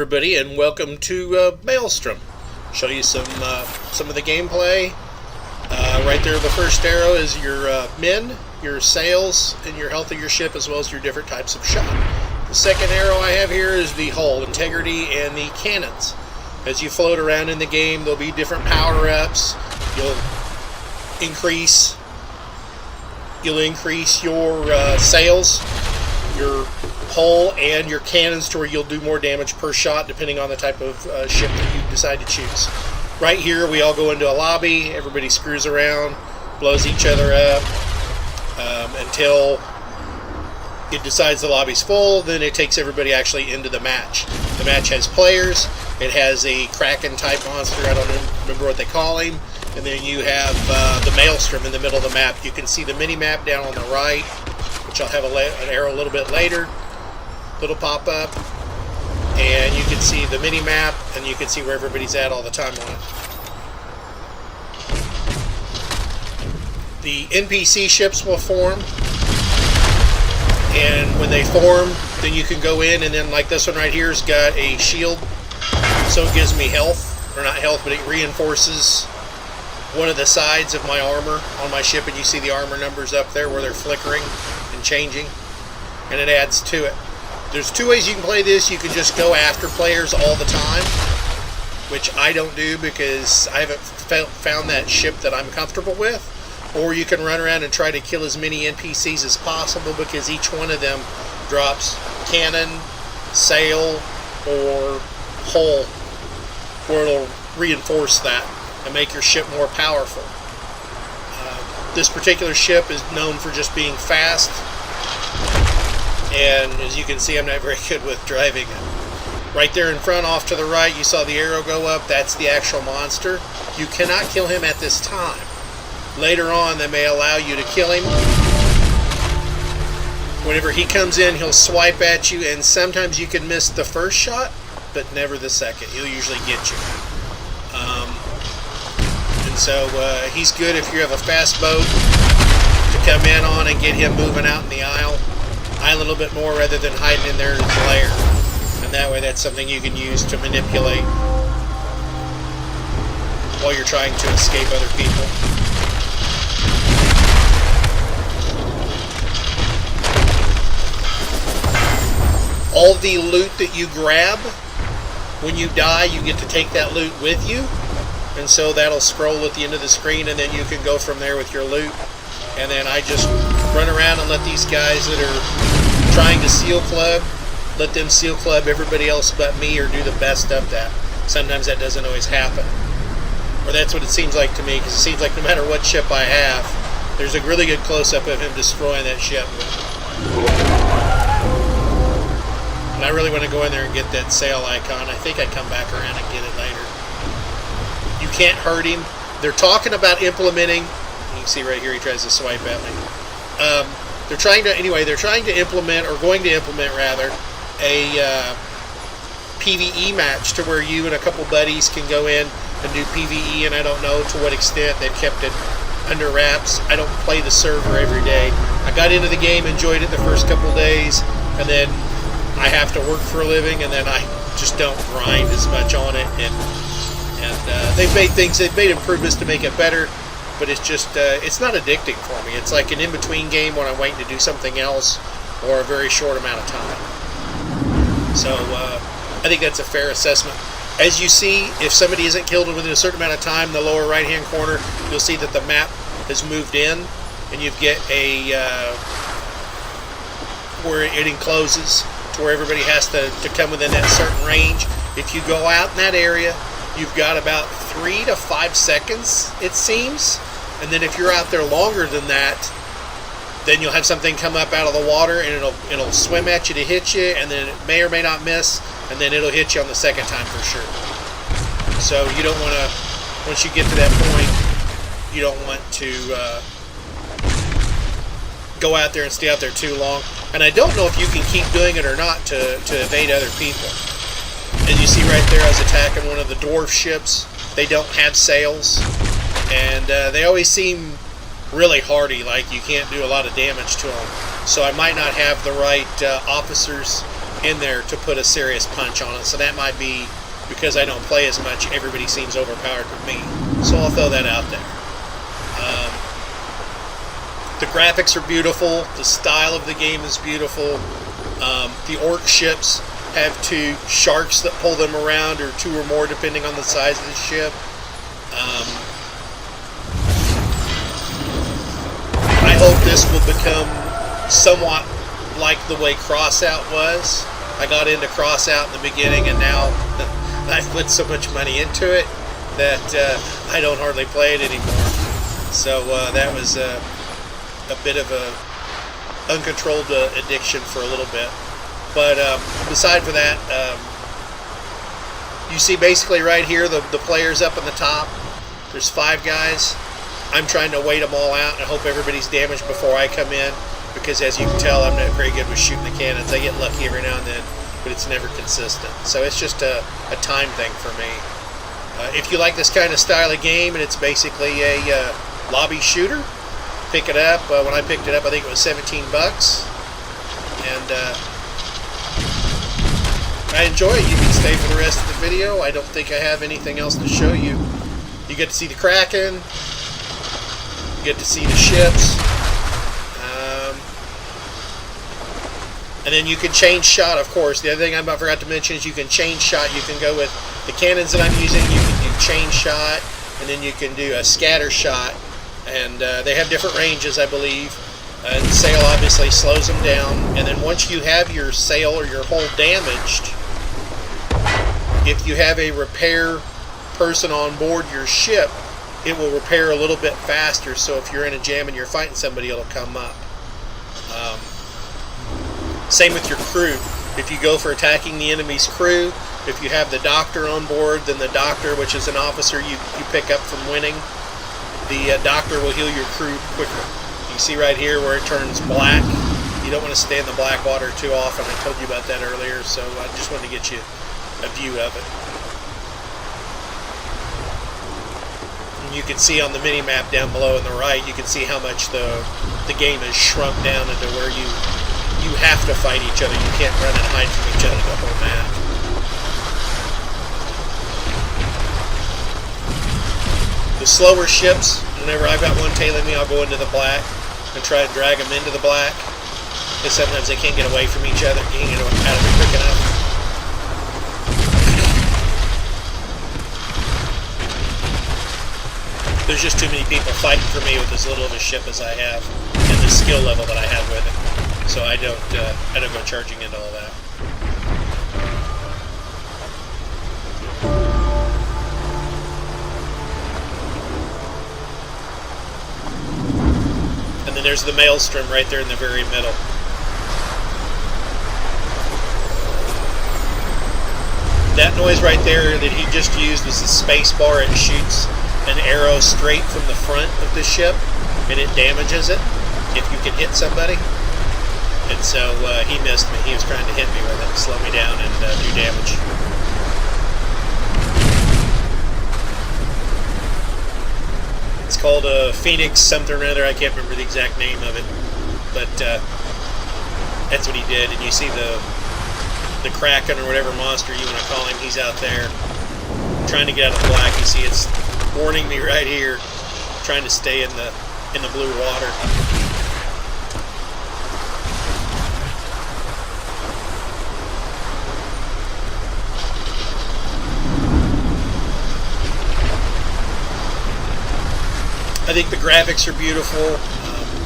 everybody, and welcome to Malestrom. Show you some of the gameplay. Right there, the first arrow is your men, your sails, and your health of your ship, as well as your different types of shot. The second arrow I have here is the hull integrity and the cannons. As you float around in the game, there'll be different power-ups. You'll increase your sails, your hull, and your cannons to where you'll do more damage per shot depending on the type of ship that you decide to choose. Right here we all go into a lobby, everybody screws around, blows each other up until it decides the lobby's full. Then it takes everybody actually into the match. The match has players, it has a Kraken type monster, I don't remember what they call him, and then you have the Malestrom in the middle of the map. You can see the mini map down on the right, which I'll have an arrow a little bit later. Little pop up, and you can see the mini map, and you can see where everybody's at all the time on it. The NPC ships will form, and when they form, then you can go in, and then like this one right here's got a shield, so it gives me health, or not health, but it reinforces one of the sides of my armor on my ship, and you see the armor numbers up there where they're flickering and changing, and it adds to it. There's two ways you can play this. You can just go after players all the time, which I don't do because I haven't found that ship that I'm comfortable with. Or you can run around and try to kill as many NPCs as possible, because each one of them drops cannon, sail, or hull, where it'll reinforce that and make your ship more powerful. This particular ship is known for just being fast. And as you can see, I'm not very good with driving it. Right there in front, off to the right, you saw the arrow go up. That's the actual monster. You cannot kill him at this time. Later on, they may allow you to kill him. Whenever he comes in, he'll swipe at you, and sometimes you can miss the first shot, but never the second. He'll usually get you. And so he's good if you have a fast boat to come in on and get him moving out in the island a little bit more, rather than hiding in there in his lair. And that way, that's something you can use to manipulate while you're trying to escape other people. All the loot that you grab, when you die, you get to take that loot with you, and so that'll scroll at the end of the screen, and then you can go from there with your loot. And then I just run around and let these guys that are trying to seal club, let them seal club everybody else but me, or do the best of that. Sometimes that doesn't always happen. Or that's what it seems like to me, because it seems like no matter what ship I have, there's a really good close-up of him destroying that ship. And I really want to go in there and get that sail icon. I think I come back around and get it later. You can't hurt him. They're talking about implementing... You can see right here he tries to swipe at me. They're trying to implement, or going to implement rather, a PvE match to where you and a couple buddies can go in and do PvE, and I don't know to what extent they've kept it under wraps. I don't play the server every day. I got into the game, enjoyed it the first couple days, and then I have to work for a living, and then I just don't grind as much on it, and they've made improvements to make it better. But it's just, it's not addicting for me. It's like an in-between game when I'm waiting to do something else, or a very short amount of time. So, I think that's a fair assessment. As you see, if somebody isn't killed within a certain amount of time, in the lower right-hand corner, you'll see that the map has moved in, and you get where it encloses, to where everybody has to come within that certain range. If you go out in that area, you've got about 3 to 5 seconds, it seems. And then if you're out there longer than that, then you'll have something come up out of the water, and it'll swim at you to hit you, and then it may or may not miss, and then it'll hit you on the second time for sure. So you don't want to, once you get to that point, you don't want to go out there and stay out there too long. And I don't know if you can keep doing it or not to evade other people. As you see right there, I was attacking one of the dwarf ships. They don't have sails, and they always seem really hardy, like you can't do a lot of damage to them. So I might not have the right officers in there to put a serious punch on it. So that might be because I don't play as much, everybody seems overpowered with me. So I'll throw that out there. The graphics are beautiful. The style of the game is beautiful. The orc ships have 2 sharks that pull them around, or 2 or more depending on the size of the ship. I hope this will become somewhat like the way Crossout was. I got into Crossout in the beginning, and now I've put so much money into it that I don't hardly play it anymore. So that was a bit of a uncontrolled addiction for a little bit. But beside for that, you see basically right here the players up in the top. There's 5 guys. I'm trying to wait them all out and hope everybody's damaged before I come in, because as you can tell, I'm not very good with shooting the cannons. I get lucky every now and then, but it's never consistent. So it's just a time thing for me. If you like this kind of style of game, and it's basically a lobby shooter, pick it up. When I picked it up, I think it was $17, and I enjoy it. You can stay for the rest of the video. I don't think I have anything else to show you. You get to see the Kraken. You get to see the ships. And then you can change shot, of course. The other thing I forgot to mention is you can change shot. You can go with the cannons that I'm using. You can do change shot, and then you can do a scatter shot. And they have different ranges, I believe. And sail obviously slows them down. And then once you have your sail or your hull damaged, if you have a repair person on board your ship, it will repair a little bit faster. So if you're in a jam and you're fighting somebody, it'll come up. Same with your crew. If you go for attacking the enemy's crew, if you have the doctor on board, then the doctor, which is an officer you pick up from winning, the doctor will heal your crew quicker. You see right here where it turns black. You don't want to stay in the black water too often. I told you about that earlier, so I just wanted to get you a view of it. And you can see on the mini-map down below on the right, you can see how much the game has shrunk down into where you have to fight each other. You can't run and hide from each other the whole map. The slower ships, whenever I've got one tailing me, I'll go into the black and try to drag them into the black. Because sometimes they can't get away from each other. You can't get out of it quick enough. There's just too many people fighting for me with as little of a ship as I have and the skill level that I have with it. So I don't go charging into all that. And then there's the Malestrom right there in the very middle. That noise right there that he just used was the space bar. It shoots an arrow straight from the front of the ship, and it damages it if you can hit somebody. And so he missed me. He was trying to hit me with it, slow me down, and do damage. It's called a Phoenix something or other. I can't remember the exact name of it, but that's what he did. And you see the Kraken or whatever monster you want to call him. He's out there trying to get out of the black. You see it's warning me right here, trying to stay in the blue water. I think the graphics are beautiful.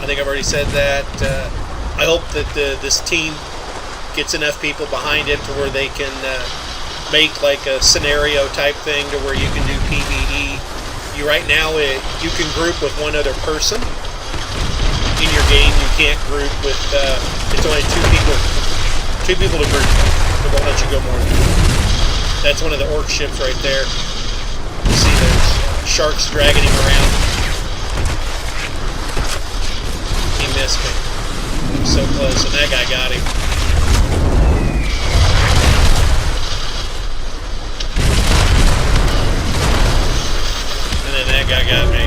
I think I've already said that. I hope that this team gets enough people behind it to where they can make like a scenario type thing to where you can do PvE. Right now, you can group with one other person in your game. You can't group with. It's only two people to group. It won't let you go more than two. That's one of the orc ships right there. You see those sharks dragging him around. He missed me. He was so close, and that guy got him. And then that guy got me.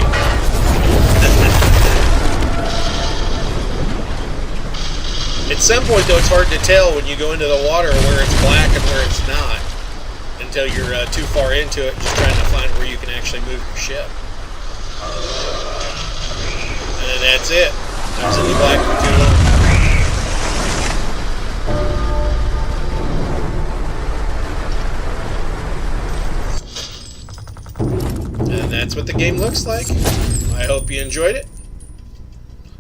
At some point, though, it's hard to tell when you go into the water where it's black and where it's not until you're too far into it, just trying to find where you can actually move your ship. And then that's it. I was in the black for too long. And that's what the game looks like. I hope you enjoyed it.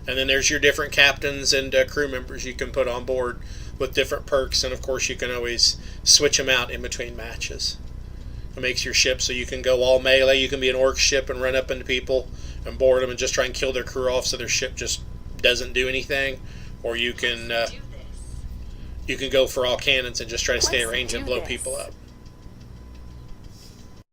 And then there's your different captains and crew members you can put on board with different perks. And of course you can always switch them out in between matches. It makes your ship so you can go all melee. You can be an orc ship and run up into people and board them and just try and kill their crew off so their ship just doesn't do anything. Or you can go for all cannons and just try to stay at range and blow people up.